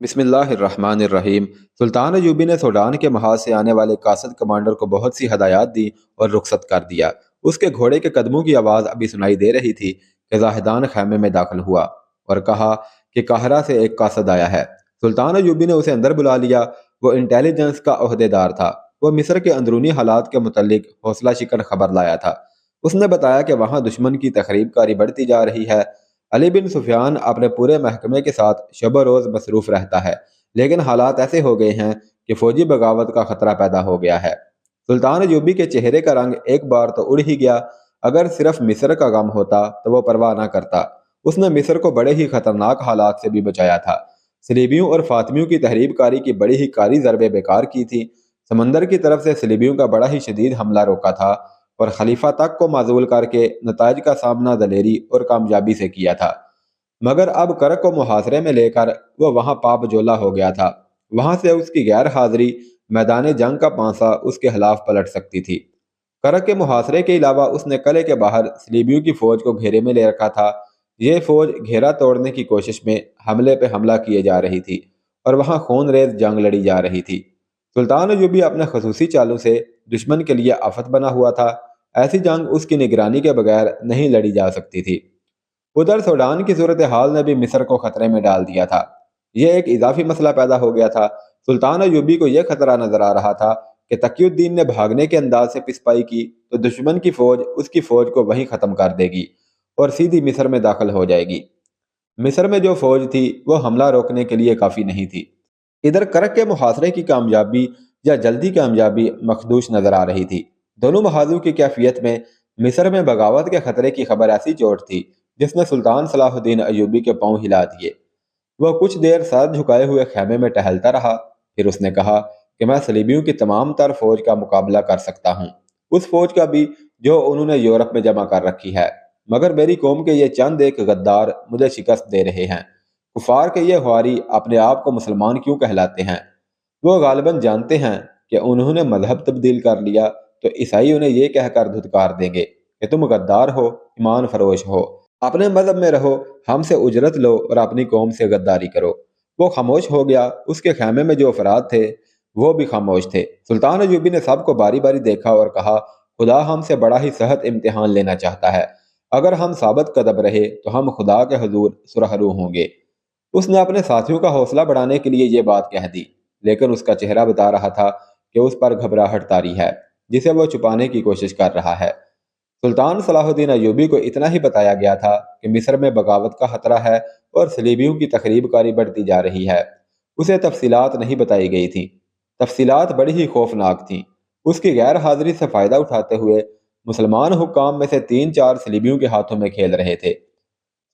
بسم اللہ الرحمن الرحیم۔ سلطان ایوبی نے سوڈان کے محاذ سے آنے والے قاصد کمانڈر کو بہت سی ہدایات دی اور رخصت کر دیا۔ اس کے گھوڑے کے قدموں کی آواز ابھی سنائی دے رہی تھی کہ زاہدان خیمے میں داخل ہوا اور کہا کہ قاہرہ سے ایک قاصد آیا ہے۔ سلطان ایوبی نے اسے اندر بلا لیا۔ وہ انٹیلیجنس کا عہدے دار تھا۔ وہ مصر کے اندرونی حالات کے متعلق حوصلہ شکن خبر لایا تھا۔ اس نے بتایا کہ وہاں دشمن کی تخریب کاری بڑھتی جا رہی ہے۔ علی بن سفیان اپنے پورے محکمے کے ساتھ شب و روز مصروف رہتا ہے، لیکن حالات ایسے ہو گئے ہیں کہ فوجی بغاوت کا خطرہ پیدا ہو گیا ہے۔ سلطان ایوبی کے چہرے کا رنگ ایک بار تو اڑ ہی گیا۔ اگر صرف مصر کا غم ہوتا تو وہ پرواہ نہ کرتا۔ اس نے مصر کو بڑے ہی خطرناک حالات سے بھی بچایا تھا۔ صلیبیوں اور فاطمیوں کی تحریب کاری کی بڑی ہی کاری ضربیں بیکار کی تھی۔ سمندر کی طرف سے صلیبیوں کا بڑا ہی شدید حملہ روکا تھا اور خلیفہ تک کو معزول کر کے نتائج کا سامنا دلیری اور کامیابی سے کیا تھا۔ مگر اب کرک کو محاصرے میں لے کر وہ وہاں پاپ جولا ہو گیا تھا۔ وہاں سے اس کی غیر حاضری میدان جنگ کا پانسا اس کے خلاف پلٹ سکتی تھی۔ کرک کے محاصرے کے علاوہ اس نے قلعے کے باہر صلیبیوں کی فوج کو گھیرے میں لے رکھا تھا۔ یہ فوج گھیرا توڑنے کی کوشش میں حملے پہ حملہ کیے جا رہی تھی اور وہاں خون ریز جنگ لڑی جا رہی تھی۔ سلطان ایوبی اپنے خصوصی چالوں سے دشمن کے لیے آفت بنا ہوا تھا۔ ایسی جنگ اس کی نگرانی کے بغیر نہیں لڑی جا سکتی تھی۔ ادھر سوڈان کی صورتحال نے بھی مصر کو خطرے میں ڈال دیا تھا۔ یہ ایک اضافی مسئلہ پیدا ہو گیا تھا۔ سلطان ایوبی کو یہ خطرہ نظر آ رہا تھا کہ تقی الدین نے بھاگنے کے انداز سے پسپائی کی تو دشمن کی فوج اس کی فوج کو وہیں ختم کر دے گی اور سیدھی مصر میں داخل ہو جائے گی۔ مصر میں جو فوج تھی وہ حملہ روکنے کے لیے کافی نہیں تھی۔ ادھر کرک کے محاصرے کی کامیابی یا جلدی کامیابی مخدوش نظر آ رہی تھی۔ دونوں محاذوں کی کیفیت میں مصر میں بغاوت کے خطرے کی خبر ایسی چوٹ تھی جس نے سلطان صلاح الدین ایوبی کے پاؤں ہلا دیے۔ وہ کچھ دیر سر جھکائے ہوئے خیمے میں ٹہلتا رہا، پھر اس نے کہا کہ میں صلیبیوں کی تمام تر فوج کا مقابلہ کر سکتا ہوں، اس فوج کا بھی جو انہوں نے یورپ میں جمع کر رکھی ہے، مگر میری قوم کے یہ چند ایک غدار مجھے شکست دے رہے ہیں۔ کفار کے یہ ہواری اپنے آپ کو مسلمان کیوں کہلاتے ہیں؟ وہ غالباً جانتے ہیں کہ انہوں نے مذہب تبدیل کر لیا تو عیسائی انہیں یہ کہہ کر دھتکار دیں گے کہ تم غدار ہو، ایمان فروش ہو، اپنے مذہب میں رہو، ہم سے اجرت لو اور اپنی قوم سے غداری کرو۔ وہ خاموش ہو گیا۔ اس کے خیمے میں جو افراد تھے وہ بھی خاموش تھے۔ سلطان ایوبی نے سب کو باری باری دیکھا اور کہا، خدا ہم سے بڑا ہی سخت امتحان لینا چاہتا ہے۔ اگر ہم ثابت قدم رہے تو ہم خدا کے حضور سرخرو ہوں گے۔ اس نے اپنے ساتھیوں کا حوصلہ بڑھانے کے لیے یہ بات کہہ دی، لیکن اس کا چہرہ بتا رہا تھا کہ اس پر گھبراہٹ طاری ہے جسے وہ چھپانے کی کوشش کر رہا ہے۔ سلطان صلاح الدین ایوبی کو اتنا ہی بتایا گیا تھا کہ مصر میں بغاوت کا خطرہ ہے اور صلیبیوں کی تخریب کاری بڑھتی جا رہی ہے۔ اسے تفصیلات نہیں بتائی گئی تھیں۔ تفصیلات بڑی ہی خوفناک تھیں۔ اس کی غیر حاضری سے فائدہ اٹھاتے ہوئے مسلمان حکام میں سے 3-4 صلیبیوں کے ہاتھوں میں کھیل رہے تھے۔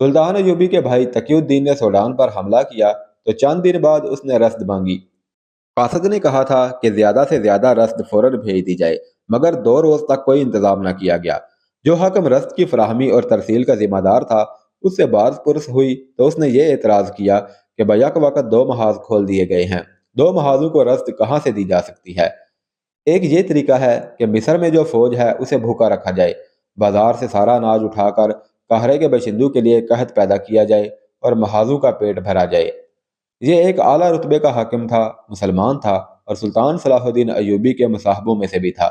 سلطان ایوبی کے بھائی تقی الدین نے سوڈان پر حملہ کیا تو چند دن بعد اس نے رسد مانگی۔ قاصد نے کہا تھا کہ زیادہ سے زیادہ رسد فوراً بھیج دی جائے، مگر 2 روز تک کوئی انتظام نہ کیا گیا۔ جو حکم رسد کی فراہمی اور ترسیل کا ذمہ دار تھا اس سے باز پرس ہوئی تو اس نے یہ اعتراض کیا کہ بیک وقت 2 محاذ کھول دیے گئے ہیں، 2 محاذوں کو رسد کہاں سے دی جا سکتی ہے؟ ایک یہ طریقہ ہے کہ مصر میں جو فوج ہے اسے بھوکا رکھا جائے، بازار سے سارا اناج اٹھا کر قاہرے کے باشندوں کے لیے قحط پیدا کیا جائے اور محاذوں کا پیٹ بھرا جائے۔ یہ ایک اعلیٰ رتبے کا حاکم تھا، مسلمان تھا اور سلطان صلاح الدین ایوبی کے مصاحبوں میں سے بھی تھا۔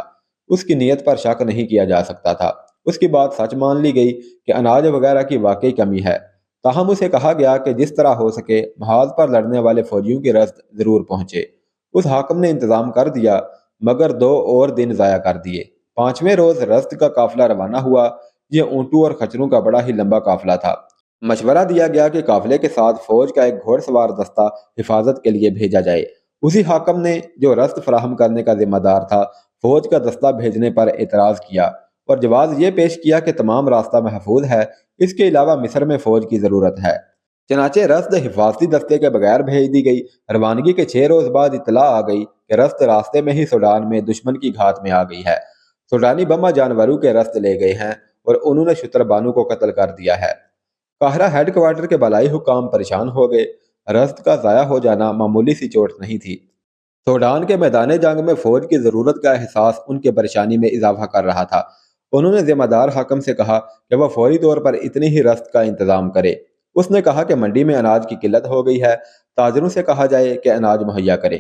اس کی نیت پر شک نہیں کیا جا سکتا تھا۔ اس کی بات سچ مان لی گئی کہ اناج وغیرہ کی واقعی کمی ہے، تاہم اسے کہا گیا کہ جس طرح ہو سکے محاذ پر لڑنے والے فوجیوں کی رسد ضرور پہنچے۔ اس حاکم نے انتظام کر دیا، مگر 2 اور دن ضائع کر دیے۔ 5ویں روز رسد کا قافلہ روانہ ہوا۔ یہ اونٹوں اور خچروں کا بڑا ہی لمبا قافلہ تھا۔ مشورہ دیا گیا کہ قافلے کے ساتھ فوج کا ایک گھوڑ سوار دستہ حفاظت کے لیے بھیجا جائے۔ اسی حاکم نے جو رسد فراہم کرنے کا ذمہ دار تھا فوج کا دستہ بھیجنے پر اعتراض کیا اور جواز یہ پیش کیا کہ تمام راستہ محفوظ ہے، اس کے علاوہ مصر میں فوج کی ضرورت ہے۔ چنانچہ رسد حفاظتی دستے کے بغیر بھیج دی گئی۔ روانگی کے 6 روز بعد اطلاع آ گئی کہ رسد راستے میں ہی سوڈان میں دشمن کی گھات میں آ گئی ہے۔ سوڈانی بما جانوروں کے رسد لے گئے ہیں اور انہوں نے شتر بانو کو قتل کر دیا ہے۔ قاہرہ ہیڈ کوارٹر کے بالائی حکام پریشان ہو گئے۔ رسد کا ضائع ہو جانا معمولی سی چوٹ نہیں تھی۔ سوڈان کے میدان جنگ میں فوج کی ضرورت کا احساس ان کے پریشانی میں اضافہ کر رہا تھا۔ انہوں نے ذمہ دار حاکم سے کہا کہ وہ فوری طور پر اتنی ہی رسد کا انتظام کرے۔ اس نے کہا کہ منڈی میں اناج کی قلت ہو گئی ہے، تاجروں سے کہا جائے کہ اناج مہیا کریں۔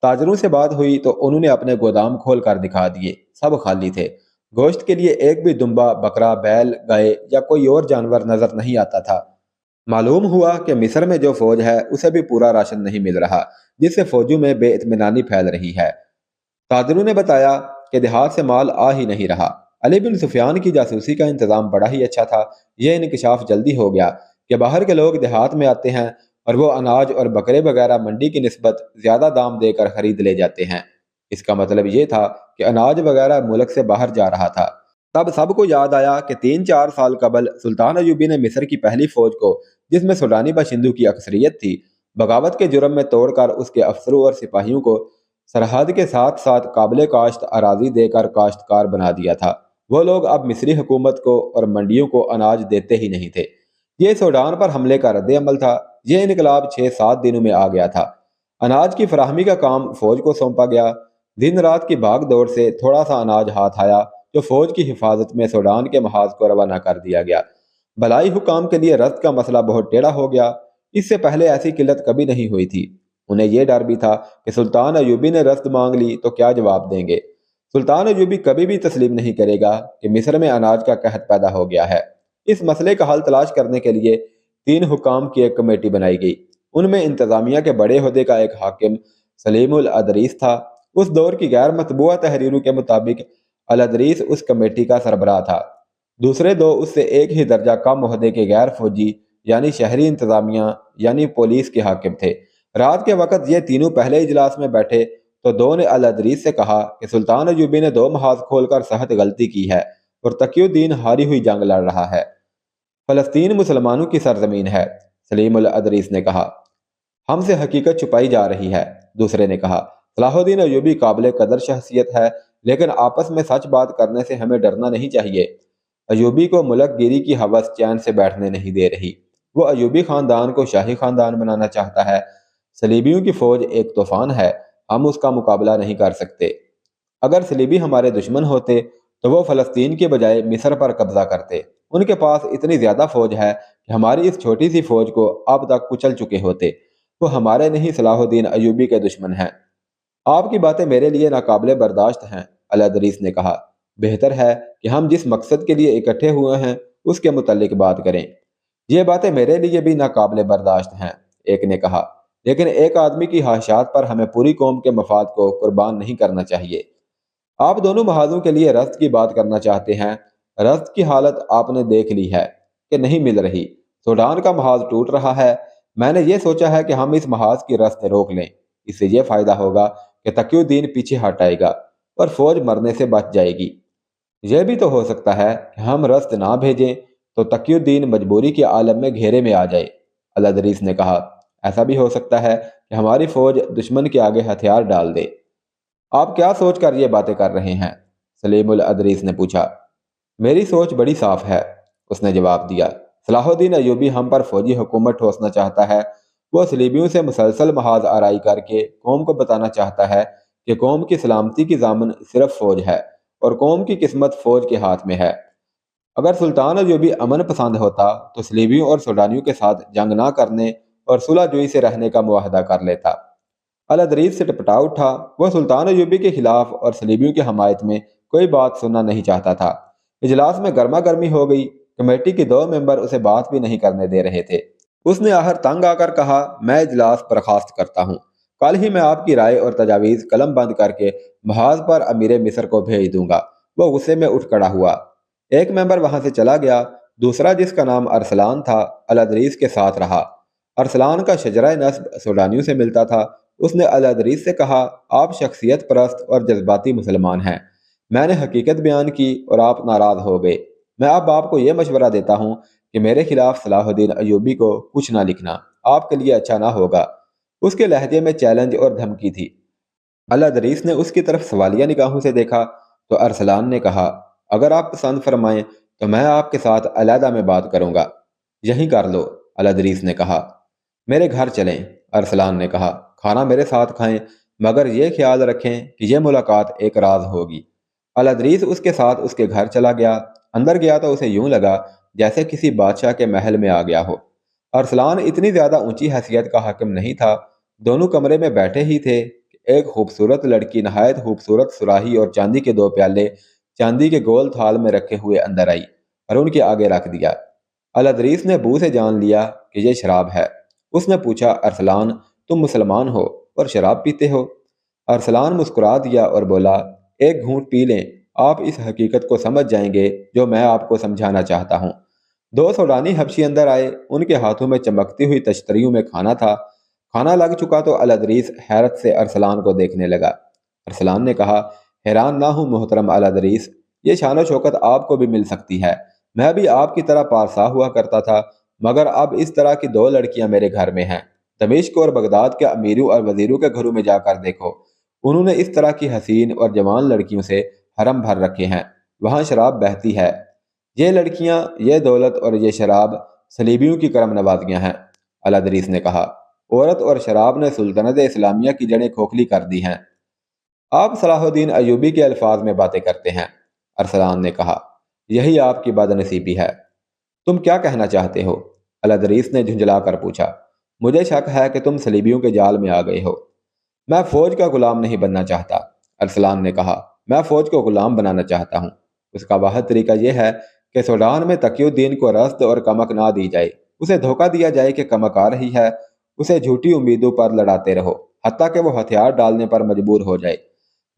تاجروں سے بات ہوئی تو انہوں نے اپنے گودام کھول کر دکھا دیے، سب خالی تھے۔ گوشت کے لیے ایک بھی دمبا، بکرا، بیل، گائے یا کوئی اور جانور نظر نہیں آتا تھا۔ معلوم ہوا کہ مصر میں جو فوج ہے اسے بھی پورا راشن نہیں مل رہا، جس سے فوجوں میں بے اطمینانی پھیل رہی ہے۔ تاجروں نے بتایا کہ دیہات سے مال آ ہی نہیں رہا۔ علی بن سفیان کی جاسوسی کا انتظام بڑا ہی اچھا تھا۔ یہ انکشاف جلدی ہو گیا کہ باہر کے لوگ دیہات میں آتے ہیں اور وہ اناج اور بکرے وغیرہ منڈی کی نسبت زیادہ دام دے کر خرید لے جاتے ہیں۔ اس کا مطلب یہ تھا کہ اناج وغیرہ ملک سے باہر جا رہا تھا۔ تب سب کو یاد آیا کہ 3-4 سال قبل سلطان ایوبی نے مصر کی پہلی فوج کو، جس میں سوڈانی باشندوں کی اکثریت تھی، بغاوت کے جرم میں توڑ کر اس کے افسروں اور سپاہیوں کو سرحد کے ساتھ ساتھ قابل کاشت اراضی دے کر کاشتکار بنا دیا تھا۔ وہ لوگ اب مصری حکومت کو اور منڈیوں کو اناج دیتے ہی نہیں تھے۔ یہ سوڈان پر حملے کا رد عمل تھا۔ یہ انقلاب 6-7 دنوں میں آ گیا تھا۔ اناج کی فراہمی کا کام فوج کو سونپا گیا۔ دن رات کی بھاگ دوڑ سے تھوڑا سا اناج ہاتھ آیا جو فوج کی حفاظت میں سوڈان کے محاذ کو روانہ کر دیا گیا۔ بلائی حکام کے لیے رزق کا مسئلہ بہت ٹیڑھا ہو گیا۔ اس سے پہلے ایسی قلت کبھی نہیں ہوئی تھی۔ انہیں یہ ڈر بھی تھا کہ سلطان ایوبی نے رزق مانگ لی تو کیا جواب دیں گے۔ سلطان ایوبی کبھی بھی تسلیم نہیں کرے گا کہ مصر میں اناج کا قحط پیدا ہو گیا ہے۔ اس مسئلے کا حل تلاش کرنے کے لیے 3 حکام کی ایک کمیٹی بنائی گئی۔ ان میں انتظامیہ کے بڑے عہدے کا ایک حاکم سلیم الادریس تھا۔ اس دور کی غیر مطبوعہ تحریروں کے مطابق الادریس اس کمیٹی کا سربراہ تھا۔ دوسرے 2 اس سے ایک ہی درجہ کم عہدے کے غیر فوجی یعنی شہری انتظامیہ یعنی پولیس کے حاکم تھے۔ رات کے وقت یہ تینوں پہلے اجلاس میں بیٹھے تو 2 نے الادریس سے کہا کہ سلطان ایوبی نے 2 محاذ کھول کر سخت غلطی کی ہے اور تقی الدین ہاری ہوئی جنگ لڑ رہا ہے۔ فلسطین مسلمانوں کی سرزمین ہے، سلیم الادریس نے کہا۔ ہم سے حقیقت چھپائی جا رہی ہے، دوسرے نے کہا۔ صلاح الدین ایوبی قابل قدر شخصیت ہے، لیکن آپس میں سچ بات کرنے سے ہمیں ڈرنا نہیں چاہیے۔ ایوبی کو ملک گیری کی ہوس چین سے بیٹھنے نہیں دے رہی۔ وہ ایوبی خاندان کو شاہی خاندان بنانا چاہتا ہے۔ صلیبیوں کی فوج ایک طوفان ہے، ہم اس کا مقابلہ نہیں کر سکتے۔ اگر صلیبی ہمارے دشمن ہوتے تو وہ فلسطین کے بجائے مصر پر قبضہ کرتے۔ ان کے پاس اتنی زیادہ فوج ہے کہ ہماری اس چھوٹی سی فوج کو اب تک کچل چکے ہوتے۔ وہ ہمارے نہیں صلاح الدین ایوبی کے دشمن ہیں۔ آپ کی باتیں میرے لیے ناقابل برداشت ہیں، الادریس نے کہا۔ بہتر ہے کہ ہم جس مقصد کے لیے اکٹھے ہوئے ہیں اس کے متعلق بات کریں۔ یہ باتیں میرے لیے بھی ناقابل برداشت ہیں، ایک نے کہا، لیکن ایک آدمی کی خواہشات پر ہمیں پوری قوم کے مفاد کو قربان نہیں کرنا چاہیے۔ آپ دونوں محاذوں کے لیے رزق کی بات کرنا چاہتے ہیں۔ رزق کی حالت آپ نے دیکھ لی ہے کہ نہیں مل رہی۔ سوڈان کا محاذ ٹوٹ رہا ہے۔ میں نے یہ سوچا ہے کہ ہم اس محاذ کی رستے روک لیں۔ اس سے یہ فائدہ ہوگا کہ تقی الدین پیچھے ہٹ آئے گا اور فوج مرنے سے بچ جائے گی۔ یہ بھی تو ہو سکتا ہے کہ ہم رست نہ بھیجیں تو تقی الدین مجبوری کے عالم میں گھیرے میں آ جائے، الادریس نے کہا۔ ایسا بھی ہو سکتا ہے کہ ہماری فوج دشمن کے آگے ہتھیار ڈال دے۔ آپ کیا سوچ کر یہ باتیں کر رہے ہیں؟ سلیم الادریس نے پوچھا۔ میری سوچ بڑی صاف ہے، اس نے جواب دیا۔ صلاح الدین ایوبی ہم پر فوجی حکومت ٹھوسنا چاہتا ہے۔ وہ صلیبیوں سے مسلسل محاذ آرائی کر کے قوم کو بتانا چاہتا ہے کہ قوم کی سلامتی کی ضامن صرف فوج ہے اور قوم کی قسمت فوج کے ہاتھ میں ہے۔ اگر سلطان ایوبی امن پسند ہوتا تو صلیبیوں اور سوڈانیوں کے ساتھ جنگ نہ کرنے اور صلح جوئی سے رہنے کا معاہدہ کر لیتا۔ الادریس سے ٹپٹا اٹھا۔ وہ سلطان ایوبی کے خلاف اور صلیبیوں کی حمایت میں کوئی بات سننا نہیں چاہتا تھا۔ اجلاس میں گرما گرمی ہو گئی۔ کمیٹی کے 2 ممبر اسے بات بھی نہیں کرنے دے رہے تھے۔ اس نے آخر تنگ آ کر کہا، میں اجلاس برخاست کرتا ہوں۔ کل ہی میں آپ کی رائے اور تجاویز قلم بند کر کے محاذ پر امیر مصر کو بھیج دوں گا۔ وہ غصے میں اٹھ کھڑا ہوا۔ ایک ممبر وہاں سے چلا گیا۔ دوسرا، جس کا نام ارسلان تھا، الادریس کے ساتھ رہا۔ ارسلان کا شجرہ نسب سوڈانیوں سے ملتا تھا۔ اس نے الادریس سے کہا، آپ شخصیت پرست اور جذباتی مسلمان ہیں۔ میں نے حقیقت بیان کی اور آپ ناراض ہو گئے۔ میں اب آپ کو یہ مشورہ دیتا ہوں کہ میرے خلاف صلاح الدین ایوبی کو کچھ نہ لکھنا، آپ کے لیے اچھا نہ ہوگا۔ اس کے لہجے میں چیلنج اور دھمکی تھی۔ الادریس نے اس کی طرف سوالیہ نگاہوں سے دیکھا تو ارسلان نے کہا، اگر آپ پسند فرمائیں تو میں آپ کے ساتھ علیحدہ میں بات کروں گا۔ یہی کر لو، الادریس نے کہا۔ میرے گھر چلیں، ارسلان نے کہا۔ کھانا میرے ساتھ کھائیں، مگر یہ خیال رکھیں کہ یہ ملاقات ایک راز ہوگی۔ الادریس اس کے ساتھ اس کے گھر چلا گیا۔ اندر گیا تو اسے یوں لگا جیسے کسی بادشاہ کے محل میں آ گیا ہو۔ ارسلان اتنی زیادہ اونچی حیثیت کا حاکم نہیں تھا۔ دونوں کمرے میں بیٹھے ہی تھے کہ ایک خوبصورت لڑکی نہایت خوبصورت سراہی اور چاندی کے 2 پیالے چاندی کے گول تھال میں رکھے ہوئے اندر آئی اور ان کے آگے رکھ دیا۔ الادریس نے بو سے جان لیا کہ یہ شراب ہے۔ اس نے پوچھا، ارسلان، تم مسلمان ہو اور شراب پیتے ہو؟ ارسلان مسکرا دیا اور بولا، ایک گھونٹ پی لیں، آپ اس حقیقت کو سمجھ جائیں گے جو میں آپ کو سمجھانا چاہتا ہوں۔ 2 سوڈانی حبشی اندر آئے، ان کے ہاتھوں میں چمکتی ہوئی تشتریوں میں کھانا تھا۔ کھانا لگ چکا تو الادریس حیرت سے ارسلان کو دیکھنے لگا۔ ارسلان نے کہا، حیران نہ ہوں محترم الادریس، یہ شان و شوکت آپ کو بھی مل سکتی ہے۔ میں بھی آپ کی طرح پارسا ہوا کرتا تھا، مگر اب اس طرح کی 2 لڑکیاں میرے گھر میں ہیں۔ دمشق اور بغداد کے امیروں اور وزیروں کے گھروں میں جا کر دیکھو، انہوں نے اس طرح کی حسین اور جوان لڑکیوں سے حرم بھر رکھے ہیں۔ وہاں شراب بہتی ہے۔ یہ لڑکیاں، یہ دولت اور یہ شراب صلیبیوں کی کرم نوازیاں ہیں۔ الادریس نے کہا، عورت اور شراب نے سلطنت اسلامیہ کی جڑیں کھوکھلی کر دی ہیں۔ آپ صلاح الدین ایوبی کے الفاظ میں باتیں کرتے ہیں۔ ارسلان نے کہا، یہی آپ کی بد نصیبی ہے۔ تم کیا کہنا چاہتے ہو؟ الادریس نے جھنجلا کر پوچھا۔ مجھے شک ہے کہ تم صلیبیوں کے جال میں آ گئے ہو۔ میں فوج کا غلام نہیں بننا چاہتا، ارسلان نے کہا۔ میں فوج کو غلام بنانا چاہتا ہوں۔ اس کا واحد طریقہ یہ ہے کہ سوڈان میں تقی الدین کو رزد اور کمک نہ دی جائے، اسے دھوکہ دیا جائے کہ کمک آ رہی ہے، اسے جھوٹی امیدوں پر لڑاتے رہو، حتیٰ کہ وہ ہتھیار ڈالنے پر مجبور ہو جائے۔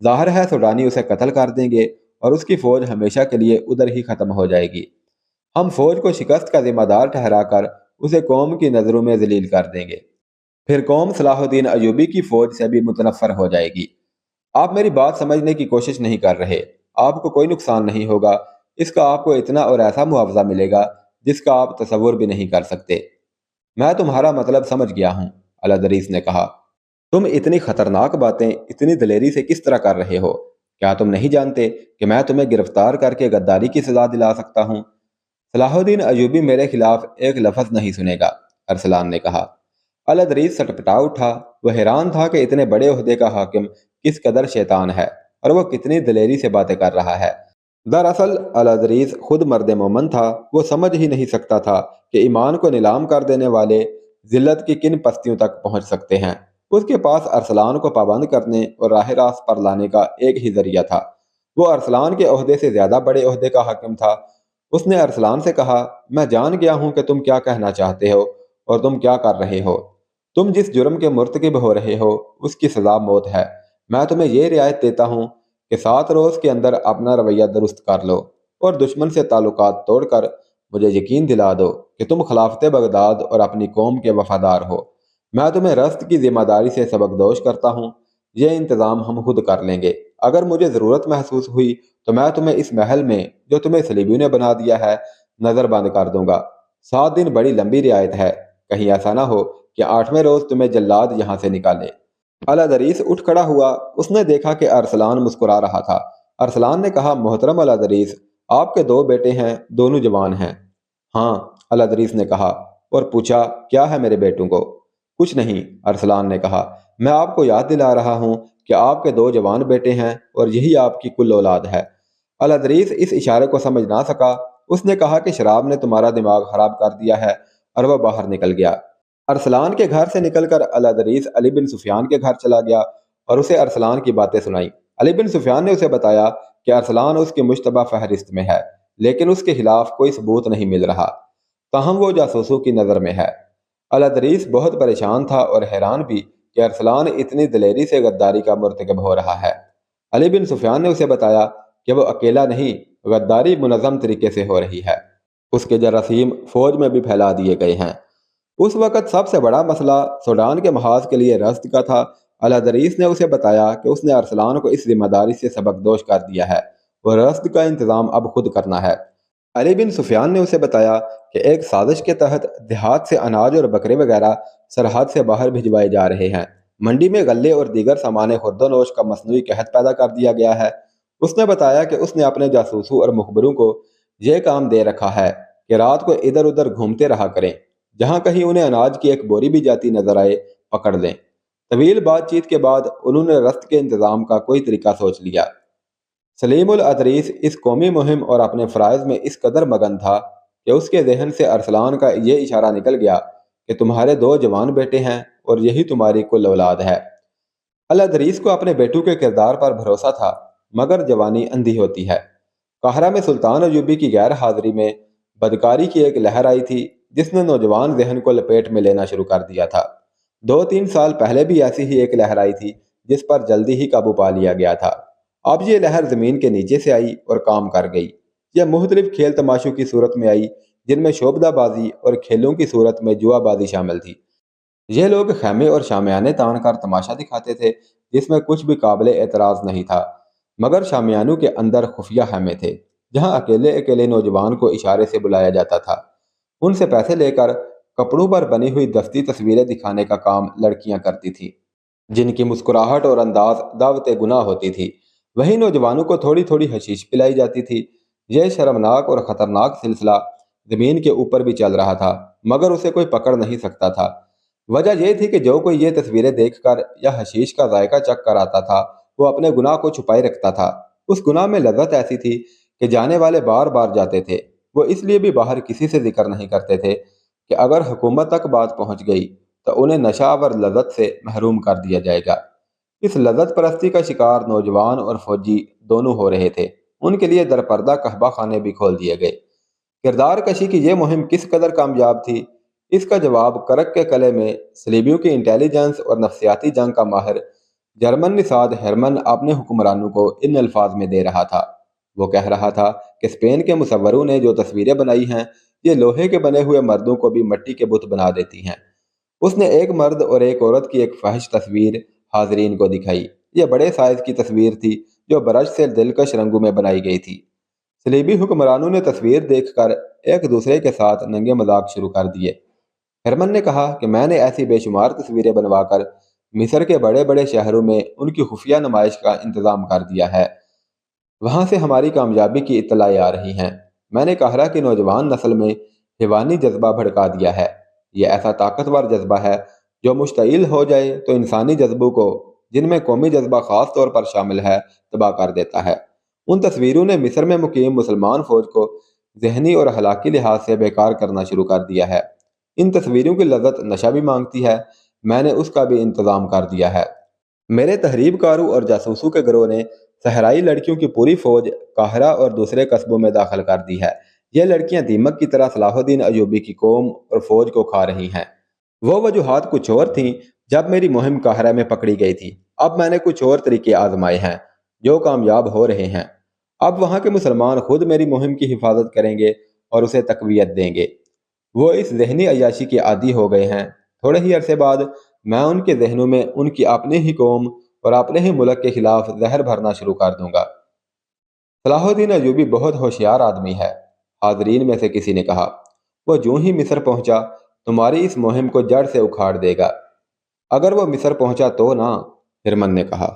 ظاہر ہے سوڈانی اسے قتل کر دیں گے اور اس کی فوج ہمیشہ کے لیے ادھر ہی ختم ہو جائے گی۔ ہم فوج کو شکست کا ذمہ دار ٹھہرا کر اسے قوم کی نظروں میں ذلیل کر دیں گے۔ پھر قوم صلاح الدین ایوبی کی فوج سے بھی متنفر ہو جائے گی۔ آپ میری بات سمجھنے کی کوشش نہیں کر رہے۔ آپ کو کوئی نقصان نہیں ہوگا، اس کا آپ کو اتنا اور ایسا معاوضہ ملے گا جس کا آپ تصور بھی نہیں کر سکتے۔ میں تمہارا مطلب سمجھ گیا ہوں، الادریس نے کہا۔ تم اتنی خطرناک باتیں اتنی دلیری سے کس طرح کر رہے ہو؟ کیا تم نہیں جانتے کہ میں تمہیں گرفتار کر کے غداری کی سزا دلا سکتا ہوں؟ صلاح الدین ایوبی میرے خلاف ایک لفظ نہیں سنے گا، ارسلان نے کہا۔ الادریس سٹپٹا اٹھا۔ وہ حیران تھا کہ اتنے بڑے عہدے کا حاکم کس قدر شیطان ہے اور وہ کتنی دلیری سے باتیں کر رہا ہے۔ دراصل الادریس خود مرد مومن تھا۔ وہ سمجھ ہی نہیں سکتا تھا کہ ایمان کو نیلام کر دینے والے ذلت کی کن پستیوں تک پہنچ سکتے ہیں۔ اس کے پاس ارسلان کو پابند کرنے اور راہ راست پر لانے کا ایک ہی ذریعہ تھا۔ وہ ارسلان کے عہدے سے زیادہ بڑے عہدے کا حاکم تھا۔ اس نے ارسلان سے کہا، میں جان گیا ہوں کہ تم کیا کہنا چاہتے ہو اور تم کیا کر رہے ہو۔ تم جس جرم کے مرتکب ہو رہے ہو اس کی سزا موت ہے۔ میں تمہیں یہ رعایت دیتا ہوں کہ 7 روز کے اندر اپنا رویہ درست کر لو اور دشمن سے تعلقات توڑ کر مجھے یقین دلا دو کہ تم خلافت بغداد اور اپنی قوم کے وفادار ہو۔ میں تمہیں رزق کی ذمہ داری سے سبکدوش کرتا ہوں۔ یہ انتظام ہم خود کر لیں گے۔ اگر مجھے ضرورت محسوس ہوئی تو میں تمہیں اس محل میں جو تمہیں صلیبیوں نے بنا دیا ہے نظر بند کر دوں گا۔ 7 دن بڑی لمبی رعایت ہے، کہیں ایسا نہ ہو کہ 8ویں روز تمہیں جلاد یہاں سے نکالے۔ الادریس اٹھ کھڑا ہوا۔ اس نے دیکھا کہ ارسلان مسکرا رہا تھا۔ ارسلان نے کہا، محترم الادریس، آپ کے 2 بیٹے ہیں، دونوں جوان ہیں۔ ہاں، الادریس نے کہا اور پوچھا، کیا ہے میرے بیٹوں کو؟ کچھ نہیں، ارسلان نے کہا، میں آپ کو یاد دلا رہا ہوں کہ آپ کے 2 جوان بیٹے ہیں اور یہی آپ کی کل اولاد ہے۔ الادریس اس اشارے کو سمجھ نہ سکا۔ اس نے کہا کہ شراب نے تمہارا دماغ خراب کر دیا ہے، اور وہ باہر نکل گیا۔ ارسلان کے گھر سے نکل کر الادریس علی بن سفیان کے گھر چلا گیا اور اسے ارسلان کی باتیں سنائیں۔ علی بن سفیان نے اسے بتایا کہ ارسلان اس کی مشتبہ فہرست میں ہے، لیکن اس کے خلاف کوئی ثبوت نہیں مل رہا، تاہم وہ جاسوسوں کی نظر میں ہے۔ الادریس بہت پریشان تھا اور حیران بھی کہ ارسلان اتنی دلیری سے غداری کا مرتکب ہو رہا ہے۔ علی بن سفیان نے اسے بتایا کہ وہ اکیلا نہیں، غداری منظم طریقے سے ہو رہی ہے۔ اس کے جراثیم فوج میں بھی پھیلا دیے گئے ہیں۔ اس وقت سب سے بڑا مسئلہ سوڈان کے محاذ کے لیے رزق کا تھا۔ الادریس نے اسے بتایا کہ اس نے ارسلان کو اس ذمہ داری سے سبکدوش کر دیا ہے اور رزق کا انتظام اب خود کرنا ہے۔ علی بن سفیان نے اسے بتایا کہ ایک سازش کے تحت دیہات سے اناج اور بکرے وغیرہ سرحد سے باہر بھجوائے جا رہے ہیں۔ منڈی میں غلے اور دیگر سامان خورد و نوش کا مصنوعی قحط پیدا کر دیا گیا ہے۔ اس نے بتایا کہ اس نے اپنے جاسوسوں اور مخبروں کو یہ کام دے رکھا ہے کہ رات کو ادھر ادھر گھومتے رہا کریں، جہاں کہیں انہیں اناج کی ایک بوری بھی جاتی نظر آئے پکڑ لیں۔ طویل بات چیت کے بعد انہوں نے رزق کے انتظام کا کوئی طریقہ سوچ لیا۔ سلیم الادریس اس قومی مہم اور اپنے فرائض میں اس قدر مگن تھا کہ اس کے ذہن سے ارسلان کا یہ اشارہ نکل گیا کہ تمہارے 2 جوان بیٹے ہیں اور یہی تمہاری کل اولاد ہے۔ الادریس کو اپنے بیٹوں کے کردار پر بھروسہ تھا، مگر جوانی اندھی ہوتی ہے۔ قاہرہ میں سلطان ایوبی کی غیر حاضری میں بدکاری کی ایک لہر آئی تھی جس نے نوجوان ذہن کو لپیٹ میں لینا شروع کر دیا تھا۔ 2-3 سال پہلے بھی ایسی ہی ایک لہر آئی تھی جس پر جلدی ہی قابو پا لیا گیا تھا۔ اب یہ لہر زمین کے نیچے سے آئی اور کام کر گئی۔ یہ مختلف کھیل تماشوں کی صورت میں آئی، جن میں شوبدہ بازی اور کھیلوں کی صورت میں جوا بازی شامل تھی۔ یہ لوگ خیمے اور شامیانے تان کر تماشا دکھاتے تھے جس میں کچھ بھی قابل اعتراض نہیں تھا، مگر شامیانوں کے اندر خفیہ خیمے تھے جہاں اکیلے اکیلے نوجوان کو اشارے سے بلایا جاتا تھا۔ ان سے پیسے لے کر کپڑوں پر بنی ہوئی دستی تصویریں دکھانے کا کام لڑکیاں کرتی تھیں، جن کی مسکراہٹ اور انداز دعوت گناہ ہوتی تھی۔ وہی نوجوانوں کو تھوڑی تھوڑی حشیش پلائی جاتی تھی۔ یہ شرمناک اور خطرناک سلسلہ زمین کے اوپر بھی چل رہا تھا، مگر اسے کوئی پکڑ نہیں سکتا تھا۔ وجہ یہ تھی کہ جو کوئی یہ تصویریں دیکھ کر یا حشیش کا ذائقہ چکھ کر آتا تھا، وہ اپنے گناہ کو چھپائے رکھتا تھا۔ اس گناہ میں لذت ایسی تھی کہ جانے والے بار بار جاتے تھے۔ وہ اس لیے بھی باہر کسی سے ذکر نہیں کرتے تھے کہ اگر حکومت تک بات پہنچ گئی تو انہیں نشہ آور لذت سے محروم کر دیا جائے گا۔ اس لذت پرستی کا شکار نوجوان اور فوجی دونوں ہو رہے تھے۔ ان کے لیے درپردہ قہبہ خانے بھی کھول دیے گئے۔ کردار کشی کی یہ مہم کس قدر کامیاب تھی، اس کا جواب کرک کے قلعے میں صلیبیوں کی انٹیلیجنس اور نفسیاتی جنگ کا ماہر جرمن نژاد ہرمن اپنے حکمرانوں کو ان الفاظ میں دے رہا تھا۔ وہ کہہ رہا تھا کہ اسپین کے مصوروں نے جو تصویریں بنائی ہیں، یہ لوہے کے بنے ہوئے مردوں کو بھی مٹی کے بت بنا دیتی ہیں۔ اس نے ایک مرد اور ایک عورت کی ایک فحش تصویر حاضرین کو دکھائی۔ یہ بڑے سائز کی تصویر تھی جو برش سے دلکش رنگوں میں بنائی گئی تھی۔ صلیبی حکمرانوں نے تصویر دیکھ کر ایک دوسرے کے ساتھ ننگے مذاق شروع کر دیے۔ ہرمن نے کہا کہ میں نے ایسی بے شمار تصویریں بنوا کر مصر کے بڑے بڑے شہروں میں ان کی خفیہ نمائش کا انتظام کر دیا ہے۔ وہاں سے ہماری کامیابی کی اطلاعیں آ رہی ہیں۔ میں نے قاہرہ کی نوجوان نسل میں حیوانی جذبہ بھڑکا دیا ہے۔ یہ ایسا طاقتور جذبہ ہے جو مشتعل ہو جائے تو انسانی جذبوں کو، جن میں قومی جذبہ خاص طور پر شامل ہے، تباہ کر دیتا ہے۔ ان تصویروں نے مصر میں مقیم مسلمان فوج کو ذہنی اور اخلاقی لحاظ سے بیکار کرنا شروع کر دیا ہے۔ ان تصویروں کی لذت نشہ بھی مانگتی ہے، میں نے اس کا بھی انتظام کر دیا ہے۔ میرے تحریب کاروں اور جاسوسوں کے گروہ نے صحرائی لڑکیوں کی پوری فوج قاہرہ اور دوسرے قصبوں میں داخل کر دی ہے۔ یہ لڑکیاں دیمک کی طرح صلاح الدین ایوبی کی قوم اور فوج کو کھا رہی ہیں۔ وہ وجوہات کچھ اور تھیں جب میری مہم قاہرہ میں پکڑی گئی تھی۔ اب میں نے کچھ اور طریقے آزمائے ہیں جو کامیاب ہو رہے ہیں۔ اب وہاں کے مسلمان خود میری مہم کی حفاظت کریں گے اور اسے تقویت دیں گے۔ وہ اس ذہنی عیاشی کے عادی ہو گئے ہیں۔ تھوڑے ہی عرصے بعد میں ان کے ذہنوں میں ان کی اپنی ہی قوم اور اپنے ہی ملک کے خلاف زہر بھرنا شروع کر دوں گا۔ صلاح الدین ایوبی بہت ہوشیار آدمی ہے، حاضرین میں سے کسی نے کہا۔ وہ جو ہی مصر پہنچا تمہاری اس مہم کو جڑ سے اکھاڑ دے گا۔ اگر وہ مصر پہنچا تو نا، ہرمن نے کہا۔